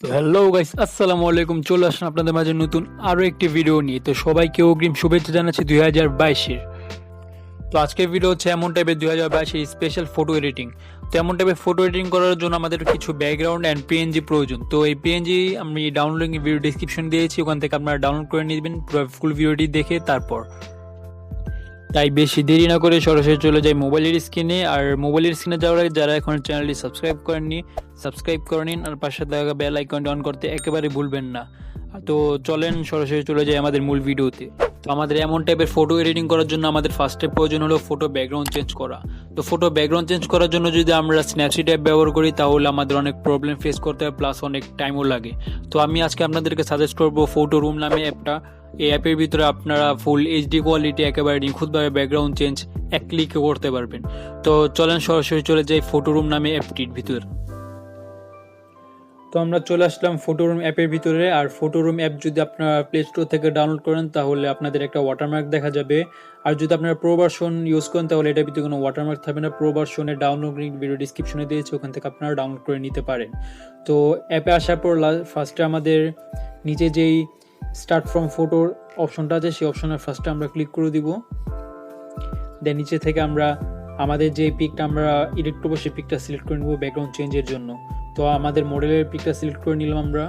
তো hello guys, আসসালামু আলাইকুম। চলে আসেন আপনাদের মাঝে নতুন আরও একটি ভিডিও নিয়ে। তো সবাইকে অগ্রিম শুভেচ্ছা জানাচ্ছি 2022-এর। তো আজকের ভিডিও হচ্ছে এমন টাইপের 2022-এর স্পেশাল ফটো এডিটিং। তো এমন টাইপের ফটো এডিটিং করার জন্য আমাদের কিছু ব্যাকগ্রাউন্ড অ্যান্ড পিএনজি প্রয়োজন। তো এই পিএনজি আমি ডাউনলোডিং ভিডিও ডিসক্রিপশন দিয়েছি, ওখান থেকে আপনারা ডাউনলোড করে নেবেন পুরো ফুল ভিডিওটি দেখে। তারপর তাই বেশি দেরি না করে সরাসরি চলে যাই মোবাইলের স্ক্রিনে। আর মোবাইলের স্ক্রিনে যাওয়ার আগে যারা এখন চ্যানেলটি সাবস্ক্রাইব করেননি, সাবস্ক্রাইব করে নিন আর পাশে থাকা বেল আইকনটি অন করতে একেবারে ভুলবেন না। তো চলেন সরাসরি চলে যাই আমাদের মূল ভিডিওতে। তো আমাদের এমন টাইপের ফটো এডিটিং করার জন্য আমাদের ফার্স্টে প্রয়োজন হলো ফটো ব্যাকগ্রাউন্ড চেঞ্জ করা। তো ফটো ব্যাকগ্রাউন্ড চেঞ্জ করার জন্য যদি আমরা স্ন্যাপসিড অ্যাপ ব্যবহার করি তাহলে আমাদের অনেক প্রবলেম ফেস করতে হয়, প্লাস অনেক টাইমও লাগে। তো আমি আজকে আপনাদেরকে সাজেস্ট করবো ফটো রুম নামে অ্যাপটা। এই অ্যাপের ভিতরে আপনারা ফুল এইচডি কোয়ালিটি একেবারে নিখুঁতভাবে ব্যাকগ্রাউন্ড চেঞ্জ এক ক্লিকে করতে পারবেন। তো চলেন সরাসরি চলে যাই ফটো রুম নামে অ্যাপটির ভিতর। তো আমরা চলে আসলাম ফটো রুম অ্যাপের ভিতরে। আর ফটো রুম অ্যাপ যদি আপনারা প্লে স্টোর থেকে ডাউনলোড করেন তাহলে আপনাদের একটা ওয়াটারমার্ক দেখা যাবে। আর যদি আপনারা প্রো ভার্সন ইউজ করেন তাহলে এটার ভিতরে কোনো ওয়াটারমার্ক থাকবে না। প্রো ভার্সনের ডাউনলোড লিঙ্ক ভিডিও ডিসক্রিপশনে দিয়েছে, ওখান থেকে আপনারা ডাউনলোড করে নিতে পারেন। তো অ্যাপে আসার পর ফার্স্টে আমাদের নিচে যেই স্টার্ট ফ্রম ফটোর অপশনটা আছে সেই অপশনের ফার্স্টে আমরা ক্লিক করে দিব। দেন নিচে থেকে আমরা আমাদের যে পিকটা আমরা এডিট করবো সেই পিকটা সিলেক্ট করে নেব ব্যাকগ্রাউন্ড চেঞ্জের জন্য। তো আমাদের মডেলের পিকটা সিলেক্ট করে নিলাম আমরা।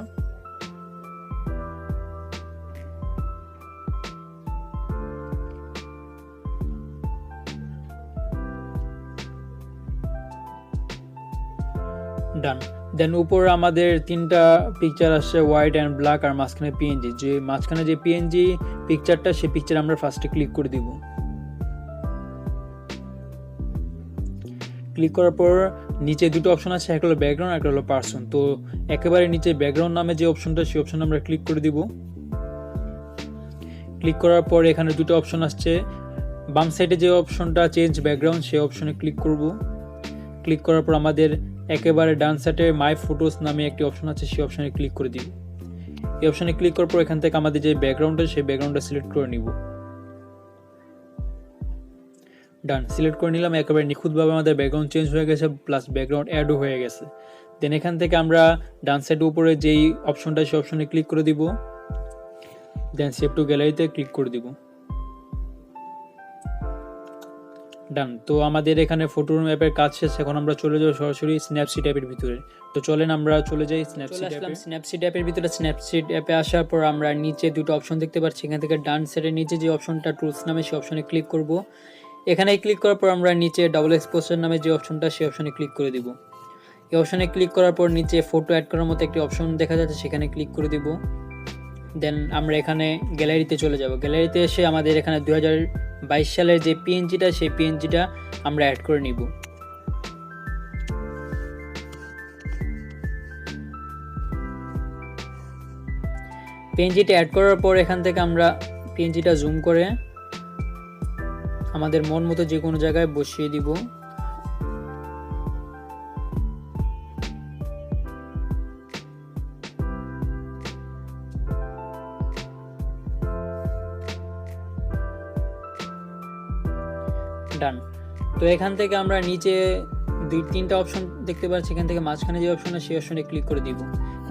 ডান। দেন উপরে আমাদের তিনটা পিকচার আসছে, হোয়াইট অ্যান্ড ব্ল্যাক আর মাঝখানে পিএনজি। যে মাঝখানে যে পিএনজি পিকচারটা সেই পিকচার আমরা ফার্স্টে ক্লিক করে দিব। ক্লিক করার পর নিচে দুটো অপশন আছে, একটা হলো ব্যাকগ্রাউন্ড, একটা হলো পার্সন। তো একেবারে নিচে ব্যাকগ্রাউন্ড নামে যে অপশনটা সেই অপশন আমরা ক্লিক করে দিব। ক্লিক করার পর এখানে দুটো অপশন আসছে, বাম সাইডে যে অপশনটা চেঞ্জ ব্যাকগ্রাউন্ড সেই অপশনে ক্লিক করব। ক্লিক করার পর আমাদের একেবারে ডান সাইডে মাই ফটোস নামে একটি অপশন আছে, সেই অপশনে ক্লিক করে দিব। এই অপশনে ক্লিক করার পর এখান থেকে আমাদের যে ব্যাকগ্রাউন্ডটা সেই ব্যাকগ্রাউন্ডটা সিলেক্ট করে নিব। ডান, সিলেক্ট করে নিলাম। একেবারে নিখুঁতভাবে আমাদের ব্যাকগ্রাউন্ড চেঞ্জ হয়ে গেছে, প্লাস ব্যাকগ্রাউন্ড অ্যাডও হয়ে গেছে। দেন এখান থেকে আমরা ডান সাইডের উপরে যেই অপশনটা সেই অপশনে ক্লিক করে দিব। দেন সেভ টু গ্যালারিতে ক্লিক করে দিব। ডান। তো আমাদের এখানে ফটো রুম অ্যাপের কাজ শেষ। এখন আমরা চলে যাবো সরাসরি স্ন্যাপসিড অ্যাপের ভিতরে। তো চলেন আমরা চলে যাই স্ন্যাপসিড অ্যাপের ভিতরে। স্ন্যাপসিড অ্যাপে আসার পর আমরা নিচে দুটো অপশন দেখতে পাচ্ছি। এখান থেকে ডান সাইডের নিচে যে অপশনটা টুলস নামে সেই অপশনে ক্লিক করব। এখানে ক্লিক করার পর আমরা নিচে ডাবল এক্সপোজার নামে যে অপশনটা সেই অপশনে ক্লিক করে দিব। এই অপশনে ক্লিক করার পর নিচে ফটো অ্যাড করার মতো একটি অপশন দেখা যাচ্ছে, সেখানে ক্লিক করে দিব। দেন আমরা এখানে গ্যালারিতে চলে যাব। গ্যালারিতে এসে আমাদের এখানে 2022 সালের যে পিএনজিটা সেই পিএনজিটা আমরা অ্যাড করে নিব। পিএনজিটা অ্যাড করার পর এখান থেকে আমরা পিএনজিটা জুম করে আমাদের মন মতো যে কোনো জায়গায় বসিয়ে দিব। ডান। তো এখান থেকে আমরা নিচে দুই তিনটা অপশন দেখতে পাচ্ছি, এখান থেকে মাঝখানে যে অপশন সেই অপশনে ক্লিক করে দিব।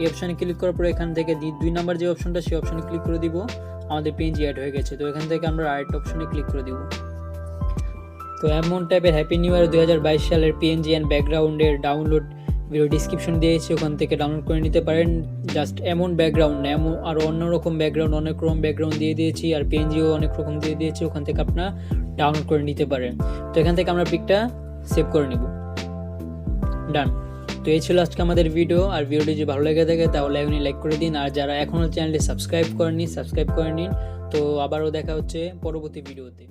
এই অপশনে ক্লিক করার পর এখান থেকে 2 নাম্বার যে অপশনটা সেই অপশনে ক্লিক করে দিব। আমাদের পিএনজি অ্যাড হয়ে গেছে। তো এখান থেকে আমরা আরেকটা অপশনে ক্লিক করে দিব। তো এমন টাইপের হ্যাপি নিউ ইয়ার 2022 সালের পিএনজি অ্যান্ড ব্যাকগ্রাউন্ডের ডাউনলোড ভিডিও ডিসক্রিপশন দিয়েছি, ওখান থেকে ডাউনলোড করে নিতে পারেন। জাস্ট এমন ব্যাকগ্রাউন্ড না, এমন আরও অন্যরকম ব্যাকগ্রাউন্ড, অনেক রকম ব্যাকগ্রাউন্ড দিয়ে দিয়েছি আর পিএনজিও অনেক রকম দিয়ে দিয়েছি, ওখান থেকে আপনারা ডাউনলোড করে নিতে পারেন। তো এখান থেকে আমরা পিকটা সেভ করে নিব। ডান। তো এই ছিল আজকে আমাদের ভিডিও। আর ভিডিওটি যদি ভালো লেগে থাকে তাহলে এখনই লাইক করে দিন। আর যারা এখনও চ্যানেলটি সাবস্ক্রাইব করেননি সাবস্ক্রাইব করে নিন। তো আবারও দেখা হচ্ছে পরবর্তী ভিডিওতে।